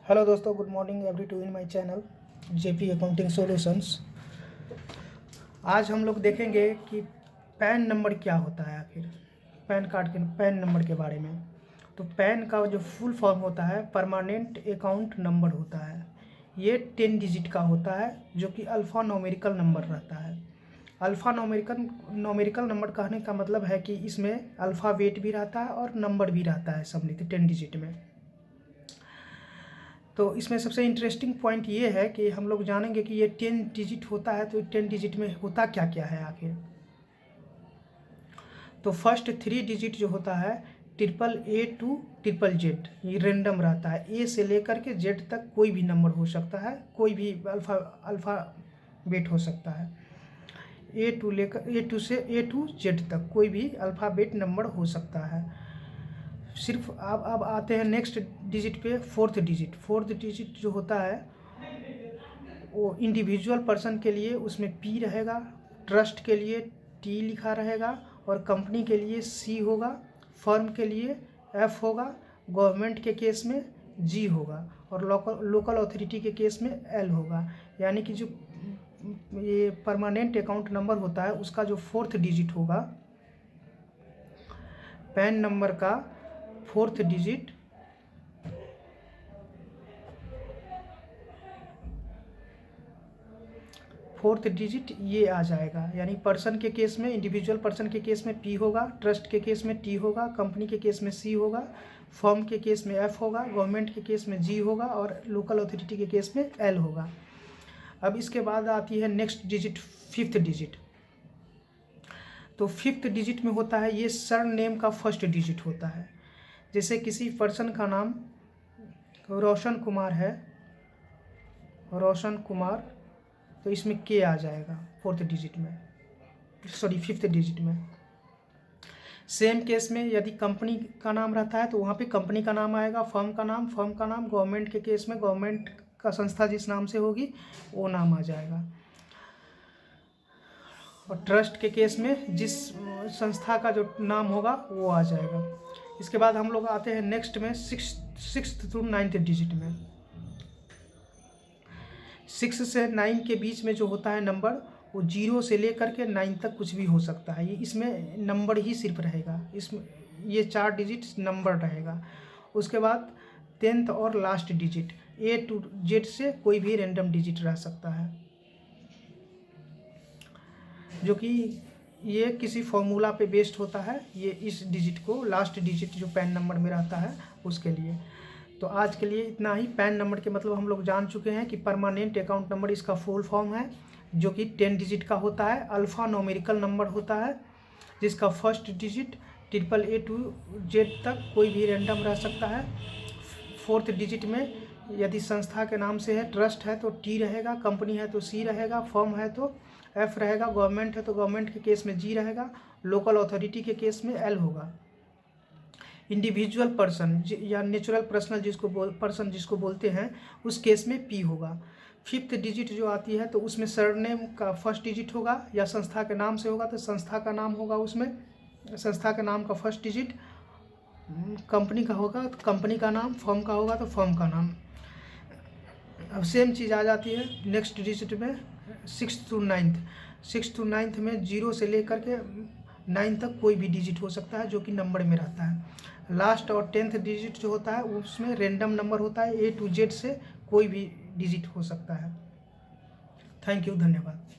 Hello दोस्तों, good morning every two in my channel JP accounting solutions. आज हम लोग देखेंगे कि पैन नंबर क्या होता है। आखिर पैन कार्ड के पैन नंबर के बारे में। तो पैन का जो फुल फॉर्म होता है परमानेंट अकाउंट नंबर होता है। ये 10 डिजिट का होता है जो कि अल्फ़ा न्यूमेरिकल नंबर रहता है। अल्फ़ा न्यूमेरिकल नंबर कहने का मतलब है कि इसमें अल्फ़ाबेट भी रहता है और नंबर भी रहता है सम्मिलित 10 डिजिट में। तो इसमें सबसे इंटरेस्टिंग पॉइंट ये है कि हम लोग जानेंगे कि ये 10 डिजिट होता है, तो 10 डिजिट में होता क्या क्या है आखिर। तो फर्स्ट 3 डिजिट जो होता है A to ZZZ, ये रेंडम रहता है। ए से लेकर के जेड तक कोई भी नंबर हो सकता है, कोई भी अल्फ़ाबेट हो सकता है। ए टू जेड तक कोई भी अल्फ़ाबेट नंबर हो सकता है। सिर्फ अब आते हैं नेक्स्ट डिजिट पे। फोर्थ डिजिट जो होता है वो इंडिविजुअल पर्सन के लिए उसमें पी रहेगा, ट्रस्ट के लिए टी लिखा रहेगा और कंपनी के लिए सी होगा, फर्म के लिए एफ होगा, गवर्नमेंट के केस में जी होगा और लोकल अथॉरिटी के केस में एल होगा। यानी कि जो ये परमानेंट अकाउंट नंबर होता है उसका जो फोर्थ डिजिट होगा, पैन नंबर का फोर्थ डिजिट ये आ जाएगा। यानी पर्सन के केस में, इंडिविजुअल पर्सन के केस में पी होगा, ट्रस्ट के केस में टी होगा, कंपनी के केस में सी होगा, फर्म के केस में एफ होगा, गवर्नमेंट के केस में जी होगा और लोकल अथॉरिटी के केस में एल होगा। अब इसके बाद आती है नेक्स्ट डिजिट, फिफ्थ डिजिट। तो फिफ्थ डिजिट में होता है ये सर नेम का फर्स्ट डिजिट होता है। जैसे किसी पर्सन का नाम रोशन कुमार है, रोशन कुमार, तो इसमें के आ जाएगा फिफ्थ डिजिट में। सेम केस में यदि कंपनी का नाम रहता है तो वहाँ पे कंपनी का नाम आएगा, फर्म का नाम, गवर्नमेंट के केस में गवर्नमेंट का संस्था जिस नाम से होगी वो नाम आ जाएगा और ट्रस्ट के केस में जिस संस्था का जो नाम होगा वो आ जाएगा। इसके बाद हम लोग आते हैं नेक्स्ट में सिक्स्थ टू 9th डिजिट में। 6 से 9 के बीच में जो होता है नंबर वो 0 से लेकर के 9 तक कुछ भी हो सकता है। ये इसमें नंबर ही सिर्फ रहेगा, इसमें ये 4 डिजिट नंबर रहेगा। उसके बाद 10th और last digit A to Z से कोई भी रैंडम डिजिट रह सकता है, जो कि ये किसी फॉर्मूला पे बेस्ड होता है। ये इस डिजिट को, लास्ट डिजिट जो पैन नंबर में रहता है उसके लिए। तो आज के लिए इतना ही। पैन नंबर के मतलब हम लोग जान चुके हैं कि परमानेंट अकाउंट नंबर इसका फुल फॉर्म है, जो कि 10 डिजिट का होता है, अल्फ़ा न्यूमेरिकल नंबर होता है, जिसका first digit A to Z तक कोई भी रैंडम रह सकता है। फोर्थ डिजिट में यदि संस्था के नाम से है, ट्रस्ट है तो टी रहेगा, कंपनी है तो सी रहेगा, फर्म है तो एफ रहेगा, गवर्नमेंट है तो गवर्नमेंट के केस में जी रहेगा, लोकल अथॉरिटी के केस में एल होगा। इंडिविजुअल पर्सन या नेचुरल पर्सन जिसको बोलते हैं उस केस में पी होगा। फिफ्थ डिजिट जो आती है तो उसमें सरनेम का फर्स्ट डिजिट होगा, या संस्था के नाम से होगा तो संस्था का नाम होगा, उसमें संस्था के नाम का फर्स्ट डिजिट। कंपनी का होगा तो कंपनी का नाम, फर्म का होगा तो फर्म का नाम। अब सेम चीज़ आ जाती है नेक्स्ट डिजिट में 6 to 9th में 0 से लेकर के 9 तक कोई भी डिजिट हो सकता है जो कि नंबर में रहता है। लास्ट और 10th डिजिट जो होता है उसमें रैंडम नंबर होता है, A to Z से कोई भी डिजिट हो सकता है। थैंक यू, धन्यवाद।